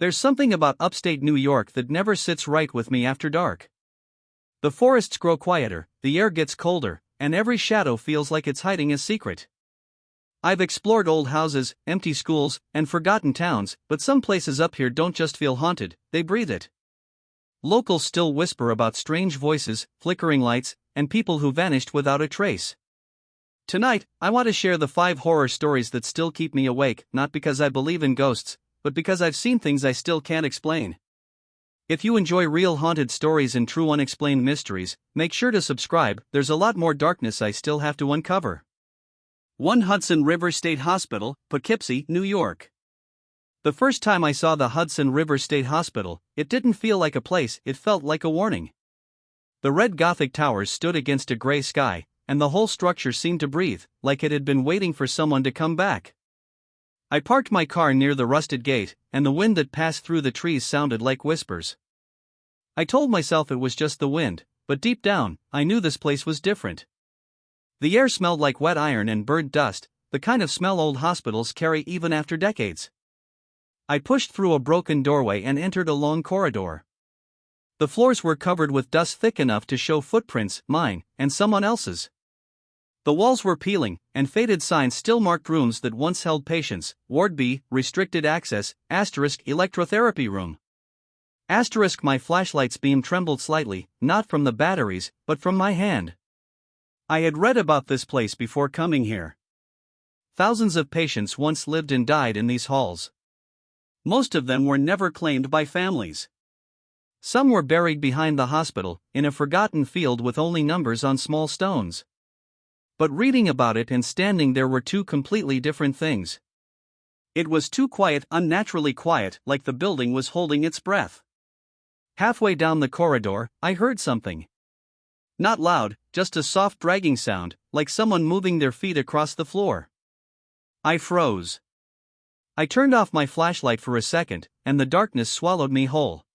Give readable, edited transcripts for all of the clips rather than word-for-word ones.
There's something about upstate New York that never sits right with me after dark. The forests grow quieter, the air gets colder, and every shadow feels like it's hiding a secret. I've explored old houses, empty schools, and forgotten towns, but some places up here don't just feel haunted, they breathe it. Locals still whisper about strange voices, flickering lights, and people who vanished without a trace. Tonight, I want to share the 5 horror stories that still keep me awake, not because I believe in ghosts, but because I've seen things I still can't explain. If you enjoy real haunted stories and true unexplained mysteries, make sure to subscribe, there's a lot more darkness I still have to uncover. 1 Hudson River State Hospital, Poughkeepsie, New York. The first time I saw the Hudson River State Hospital, it didn't feel like a place, it felt like a warning. The red Gothic towers stood against a gray sky, and the whole structure seemed to breathe, like it had been waiting for someone to come back. I parked my car near the rusted gate, and the wind that passed through the trees sounded like whispers. I told myself it was just the wind, but deep down, I knew this place was different. The air smelled like wet iron and burnt dust, the kind of smell old hospitals carry even after decades. I pushed through a broken doorway and entered a long corridor. The floors were covered with dust thick enough to show footprints, mine, and someone else's. The walls were peeling, and faded signs still marked rooms that once held patients: Ward B, restricted access, *, electrotherapy room. *, my flashlight's beam trembled slightly, not from the batteries, but from my hand. I had read about this place before coming here. Thousands of patients once lived and died in these halls. Most of them were never claimed by families. Some were buried behind the hospital, in a forgotten field with only numbers on small stones. But reading about it and standing there were 2 completely different things. It was too quiet, unnaturally quiet, like the building was holding its breath. Halfway down the corridor, I heard something. Not loud, just a soft dragging sound, like someone moving their feet across the floor. I froze. I turned off my flashlight for a second, and the darkness swallowed me whole.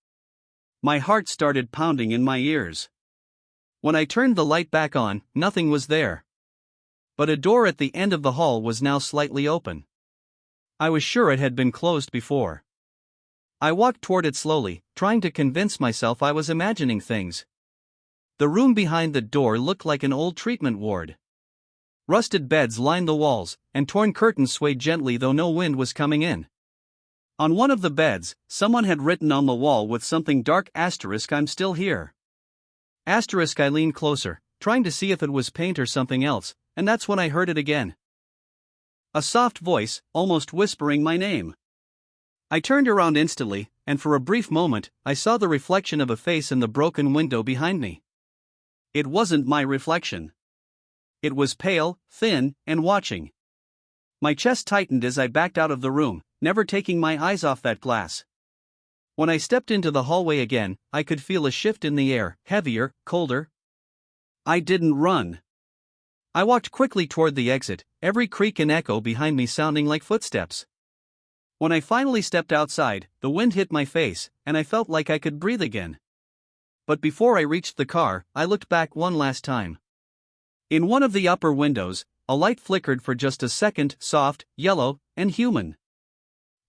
My heart started pounding in my ears. When I turned the light back on, nothing was there. But a door at the end of the hall was now slightly open. I was sure it had been closed before. I walked toward it slowly, trying to convince myself I was imagining things. The room behind the door looked like an old treatment ward. Rusted beds lined the walls, and torn curtains swayed gently though no wind was coming in. On one of the beds, someone had written on the wall with something dark: "I'm still here." I leaned closer, trying to see if it was paint or something else, and that's when I heard it again. A soft voice, almost whispering my name. I turned around instantly, and for a brief moment, I saw the reflection of a face in the broken window behind me. It wasn't my reflection. It was pale, thin, and watching. My chest tightened as I backed out of the room, never taking my eyes off that glass. When I stepped into the hallway again, I could feel a shift in the air, heavier, colder. I didn't run. I walked quickly toward the exit, every creak and echo behind me sounding like footsteps. When I finally stepped outside, the wind hit my face, and I felt like I could breathe again. But before I reached the car, I looked back one last time. In one of the upper windows, a light flickered for just a second, soft, yellow, and human.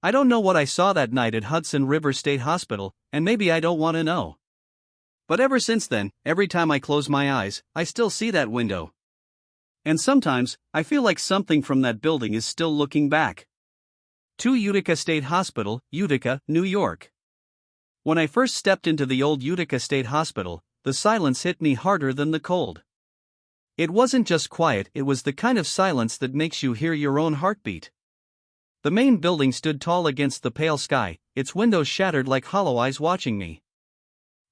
I don't know what I saw that night at Hudson River State Hospital, and maybe I don't want to know. But ever since then, every time I close my eyes, I still see that window. And sometimes, I feel like something from that building is still looking back. 2 Utica State Hospital, Utica, New York. When I first stepped into the old Utica State Hospital, the silence hit me harder than the cold. It wasn't just quiet, it was the kind of silence that makes you hear your own heartbeat. The main building stood tall against the pale sky, its windows shattered like hollow eyes watching me.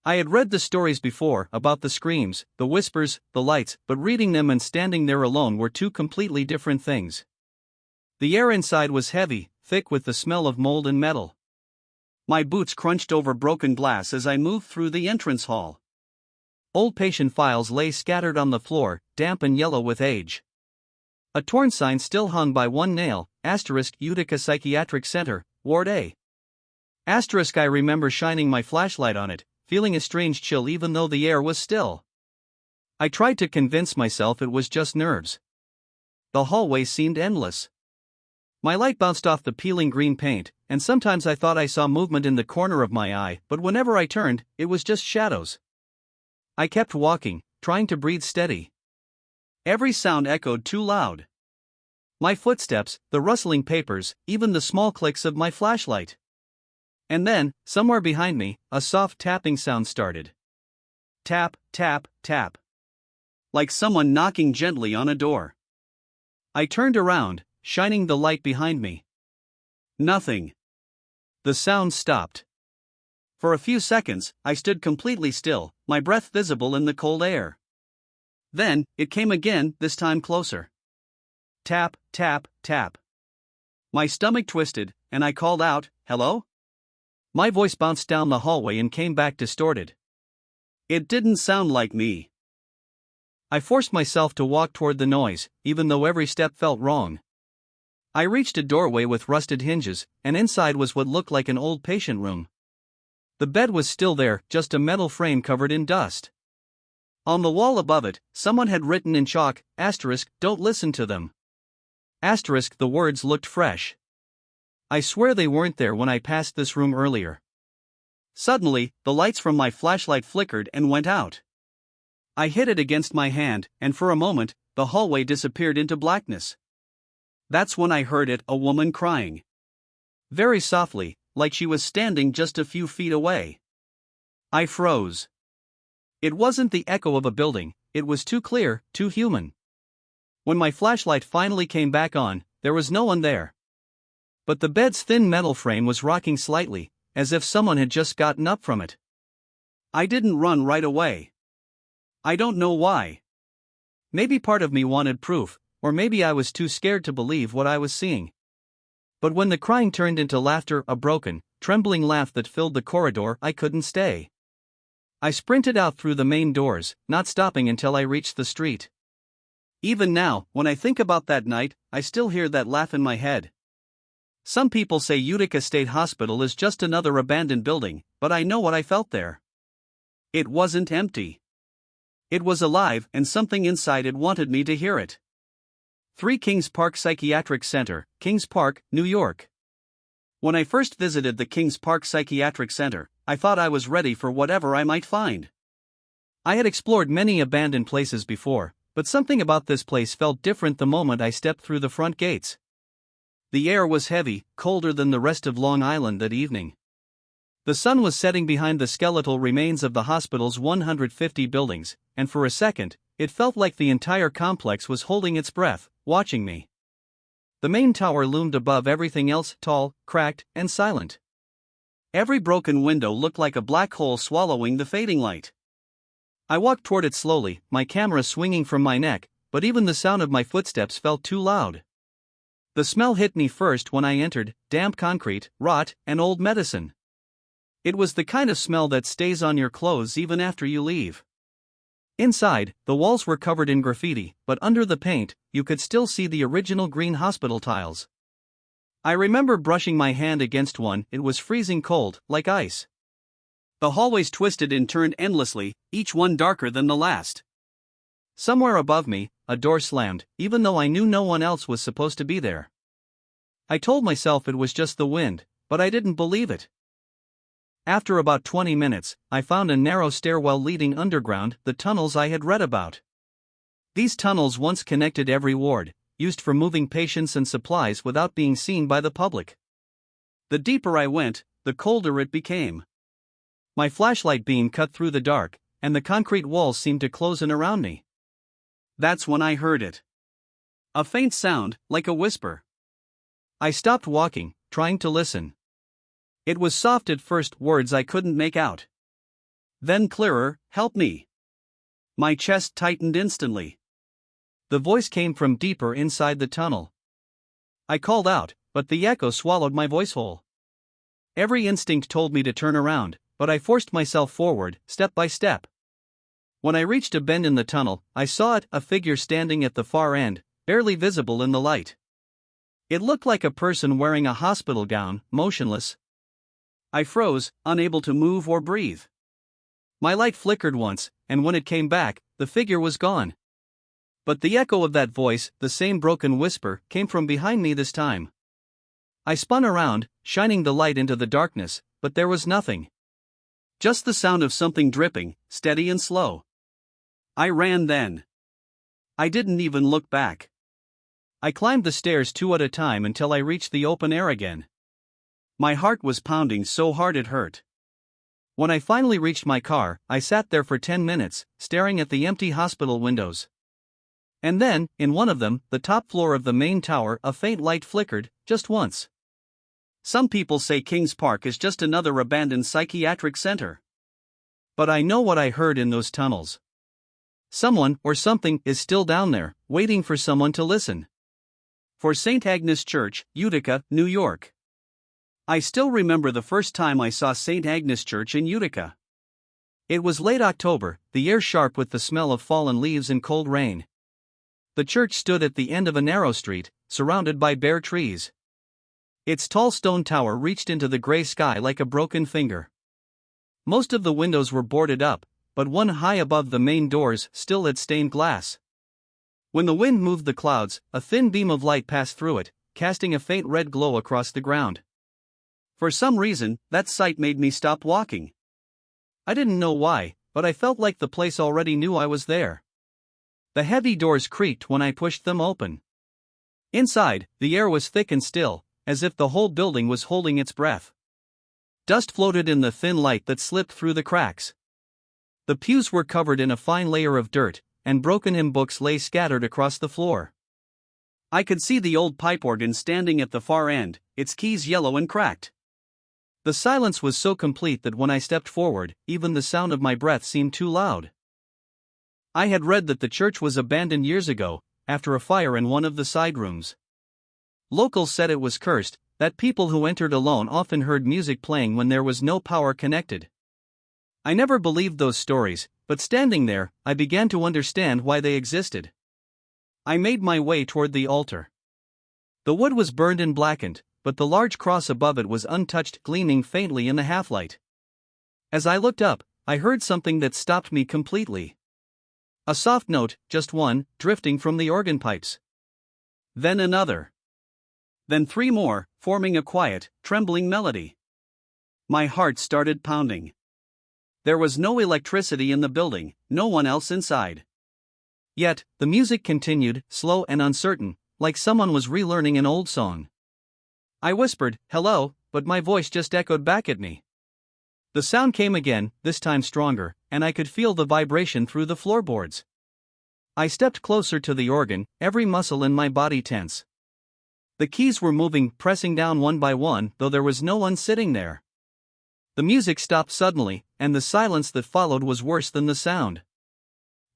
I had read the stories before about the screams, the whispers, the lights, but reading them and standing there alone were 2 completely different things. The air inside was heavy, thick with the smell of mold and metal. My boots crunched over broken glass as I moved through the entrance hall. Old patient files lay scattered on the floor, damp and yellow with age. A torn sign still hung by one nail, * Utica Psychiatric Center, Ward A. * I remember shining my flashlight on it, feeling a strange chill even though the air was still. I tried to convince myself it was just nerves. The hallway seemed endless. My light bounced off the peeling green paint, and sometimes I thought I saw movement in the corner of my eye, but whenever I turned, it was just shadows. I kept walking, trying to breathe steady. Every sound echoed too loud. My footsteps, the rustling papers, even the small clicks of my flashlight. And then, somewhere behind me, a soft tapping sound started. Tap, tap, tap. Like someone knocking gently on a door. I turned around, shining the light behind me. Nothing. The sound stopped. For a few seconds, I stood completely still, my breath visible in the cold air. Then, it came again, this time closer. Tap, tap, tap. My stomach twisted, and I called out, "Hello?" My voice bounced down the hallway and came back distorted. It didn't sound like me. I forced myself to walk toward the noise, even though every step felt wrong. I reached a doorway with rusted hinges, and inside was what looked like an old patient room. The bed was still there, just a metal frame covered in dust. On the wall above it, someone had written in chalk, "Don't listen to them." The words looked fresh. I swear they weren't there when I passed this room earlier. Suddenly, the lights from my flashlight flickered and went out. I hit it against my hand, and for a moment, the hallway disappeared into blackness. That's when I heard it, a woman crying. Very softly, like she was standing just a few feet away. I froze. It wasn't the echo of a building, it was too clear, too human. When my flashlight finally came back on, there was no one there. But the bed's thin metal frame was rocking slightly, as if someone had just gotten up from it. I didn't run right away. I don't know why. Maybe part of me wanted proof, or maybe I was too scared to believe what I was seeing. But when the crying turned into laughter, a broken, trembling laugh that filled the corridor, I couldn't stay. I sprinted out through the main doors, not stopping until I reached the street. Even now, when I think about that night, I still hear that laugh in my head. Some people say Utica State Hospital is just another abandoned building, but I know what I felt there. It wasn't empty. It was alive, and something inside it wanted me to hear it. 3 Kings Park Psychiatric Center, Kings Park, New York. When I first visited the Kings Park Psychiatric Center, I thought I was ready for whatever I might find. I had explored many abandoned places before, but something about this place felt different the moment I stepped through the front gates. The air was heavy, colder than the rest of Long Island that evening. The sun was setting behind the skeletal remains of the hospital's 150 buildings, and for a second, it felt like the entire complex was holding its breath, watching me. The main tower loomed above everything else, tall, cracked, and silent. Every broken window looked like a black hole swallowing the fading light. I walked toward it slowly, my camera swinging from my neck, but even the sound of my footsteps felt too loud. The smell hit me first when I entered, damp concrete, rot, and old medicine. It was the kind of smell that stays on your clothes even after you leave. Inside, the walls were covered in graffiti, but under the paint, you could still see the original green hospital tiles. I remember brushing my hand against one, it was freezing cold, like ice. The hallways twisted and turned endlessly, each one darker than the last. Somewhere above me, a door slammed, even though I knew no one else was supposed to be there. I told myself it was just the wind, but I didn't believe it. After about 20 minutes, I found a narrow stairwell leading underground, the tunnels I had read about. These tunnels once connected every ward, used for moving patients and supplies without being seen by the public. The deeper I went, the colder it became. My flashlight beam cut through the dark, and the concrete walls seemed to close in around me. That's when I heard it. A faint sound, like a whisper. I stopped walking, trying to listen. It was soft at first, words I couldn't make out. Then clearer, "Help me." My chest tightened instantly. The voice came from deeper inside the tunnel. I called out, but the echo swallowed my voice whole. Every instinct told me to turn around, but I forced myself forward, step by step. When I reached a bend in the tunnel, I saw it, a figure standing at the far end, barely visible in the light. It looked like a person wearing a hospital gown, motionless. I froze, unable to move or breathe. My light flickered once, and when it came back, the figure was gone. But the echo of that voice, the same broken whisper, came from behind me this time. I spun around, shining the light into the darkness, but there was nothing. Just the sound of something dripping, steady and slow. I ran then. I didn't even look back. I climbed the stairs 2 at a time until I reached the open air again. My heart was pounding so hard it hurt. When I finally reached my car, I sat there for 10 minutes, staring at the empty hospital windows. And then, in one of them, the top floor of the main tower, a faint light flickered, just once. Some people say Kings Park is just another abandoned psychiatric center. But I know what I heard in those tunnels. Someone, or something, is still down there, waiting for someone to listen. For St. Agnes Church, Utica, New York. I still remember the first time I saw St. Agnes Church in Utica. It was late October, the air sharp with the smell of fallen leaves and cold rain. The church stood at the end of a narrow street, surrounded by bare trees. Its tall stone tower reached into the gray sky like a broken finger. Most of the windows were boarded up, but one high above the main doors still had stained glass. When the wind moved the clouds, a thin beam of light passed through it, casting a faint red glow across the ground. For some reason, that sight made me stop walking. I didn't know why, but I felt like the place already knew I was there. The heavy doors creaked when I pushed them open. Inside, the air was thick and still, as if the whole building was holding its breath. Dust floated in the thin light that slipped through the cracks. The pews were covered in a fine layer of dirt, and broken hymn books lay scattered across the floor. I could see the old pipe organ standing at the far end, its keys yellow and cracked. The silence was so complete that when I stepped forward, even the sound of my breath seemed too loud. I had read that the church was abandoned years ago, after a fire in one of the side rooms. Locals said it was cursed, that people who entered alone often heard music playing when there was no power connected. I never believed those stories, but standing there, I began to understand why they existed. I made my way toward the altar. The wood was burned and blackened, but the large cross above it was untouched, gleaming faintly in the half-light. As I looked up, I heard something that stopped me completely. A soft note, just one, drifting from the organ pipes. Then another. Then 3 more, forming a quiet, trembling melody. My heart started pounding. There was no electricity in the building, no one else inside. Yet, the music continued, slow and uncertain, like someone was relearning an old song. I whispered, "Hello," but my voice just echoed back at me. The sound came again, this time stronger, and I could feel the vibration through the floorboards. I stepped closer to the organ, every muscle in my body tense. The keys were moving, pressing down one by one, though there was no one sitting there. The music stopped suddenly, and the silence that followed was worse than the sound.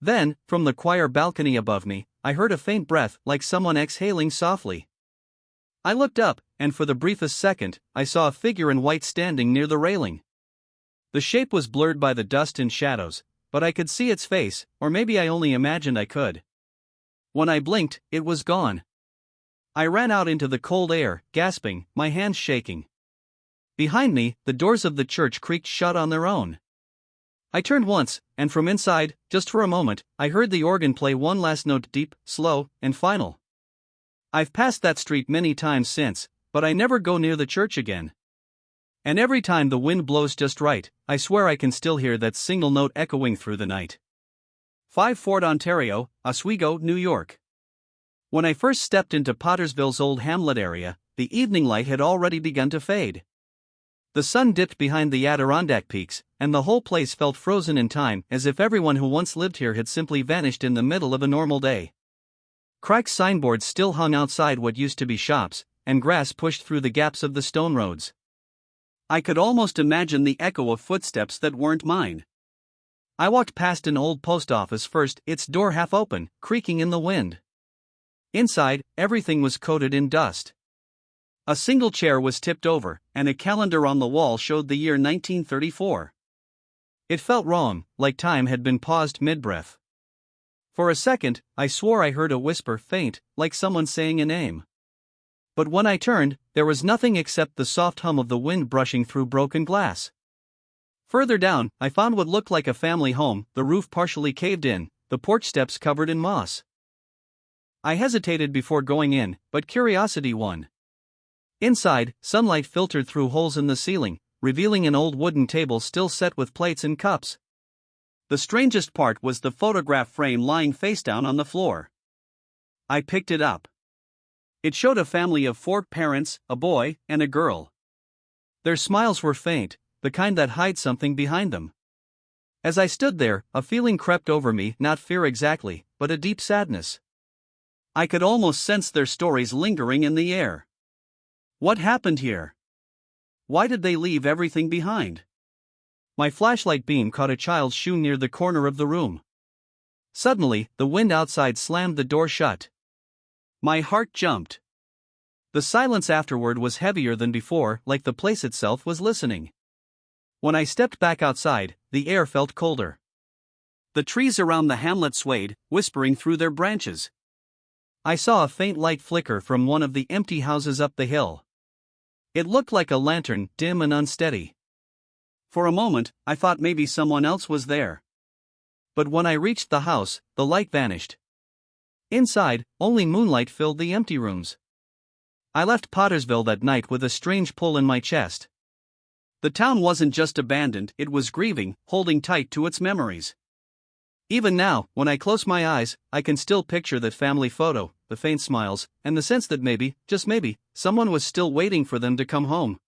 Then, from the choir balcony above me, I heard a faint breath, like someone exhaling softly. I looked up, and for the briefest second, I saw a figure in white standing near the railing. The shape was blurred by the dust and shadows, but I could see its face, or maybe I only imagined I could. When I blinked, it was gone. I ran out into the cold air, gasping, my hands shaking. Behind me, the doors of the church creaked shut on their own. I turned once, and from inside, just for a moment, I heard the organ play one last note, deep, slow, and final. I've passed that street many times since, but I never go near the church again. And every time the wind blows just right, I swear I can still hear that single note echoing through the night. 5 Fort Ontario, Oswego, New York. When I first stepped into Pottersville's old hamlet area, the evening light had already begun to fade. The sun dipped behind the Adirondack peaks, and the whole place felt frozen in time, as if everyone who once lived here had simply vanished in the middle of a normal day. Cracked signboards still hung outside what used to be shops, and grass pushed through the gaps of the stone roads. I could almost imagine the echo of footsteps that weren't mine. I walked past an old post office first, its door half open, creaking in the wind. Inside, everything was coated in dust. A single chair was tipped over, and a calendar on the wall showed the year 1934. It felt wrong, like time had been paused mid-breath. For a second, I swore I heard a whisper, faint, like someone saying a name. But when I turned, there was nothing except the soft hum of the wind brushing through broken glass. Further down, I found what looked like a family home, the roof partially caved in, the porch steps covered in moss. I hesitated before going in, but curiosity won. Inside, sunlight filtered through holes in the ceiling, revealing an old wooden table still set with plates and cups. The strangest part was the photograph frame lying face down on the floor. I picked it up. It showed a family of 4 parents, a boy, and a girl. Their smiles were faint, the kind that hide something behind them. As I stood there, a feeling crept over me, not fear exactly, but a deep sadness. I could almost sense their stories lingering in the air. What happened here? Why did they leave everything behind? My flashlight beam caught a child's shoe near the corner of the room. Suddenly, the wind outside slammed the door shut. My heart jumped. The silence afterward was heavier than before, like the place itself was listening. When I stepped back outside, the air felt colder. The trees around the hamlet swayed, whispering through their branches. I saw a faint light flicker from one of the empty houses up the hill. It looked like a lantern, dim and unsteady. For a moment, I thought maybe someone else was there. But when I reached the house, the light vanished. Inside, only moonlight filled the empty rooms. I left Pottersville that night with a strange pull in my chest. The town wasn't just abandoned, it was grieving, holding tight to its memories. Even now, when I close my eyes, I can still picture that family photo, the faint smiles, and the sense that maybe, just maybe, someone was still waiting for them to come home.